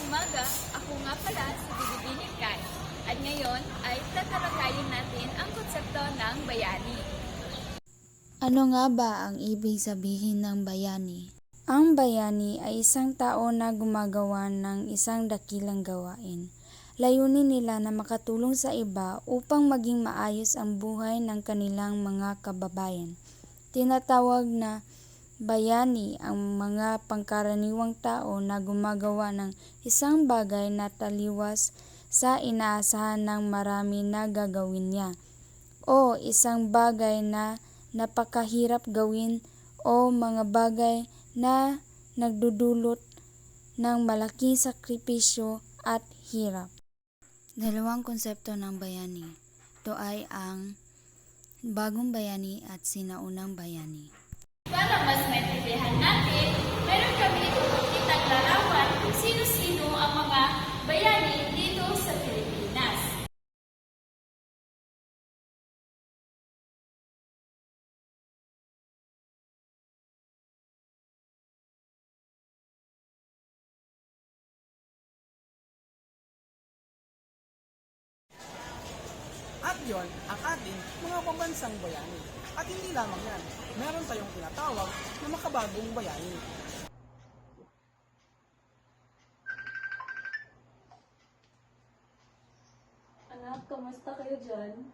umaga, ako nga pala si Bibibining Kai. At ngayon ay tatalakayin natin ang konsepto ng bayani. Ano nga ba ang ibig sabihin ng bayani? Ang bayani ay isang tao na gumagawa ng isang dakilang gawain. Layunin nila na makatulong sa iba upang maging maayos ang buhay ng kanilang mga kababayan. Tinatawag na bayani ang mga pangkaraniwang tao na gumagawa ng isang bagay na taliwas sa inaasahan ng marami na gagawin niya, o isang bagay na napakahirap gawin, o mga bagay na nagdudulot ng malaking sakripisyo at hirap. Dalawang konsepto ng bayani. Ito ay ang bagong bayani at sinaunang bayani. Para mas maintindihan natin, meron kami ipapakitang larawan kung sino-sino ang mga bayani dito sa Pilipinas. At yon ang ating mga pambansang bayani. At hindi lamang yan, meron tayong tinatawag na makabagong bayani. Anak, kamusta kayo dyan?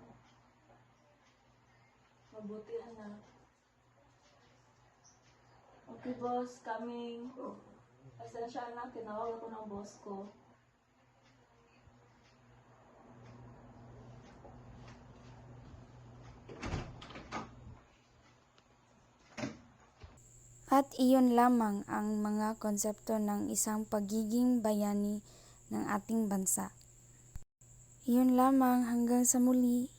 Mabuti, anak. Okay, boss, coming. Pasensya, anak, tinawag ako ng boss ko. At iyon lamang ang mga konsepto ng isang pagiging bayani ng ating bansa. Iyon lamang, hanggang sa muli.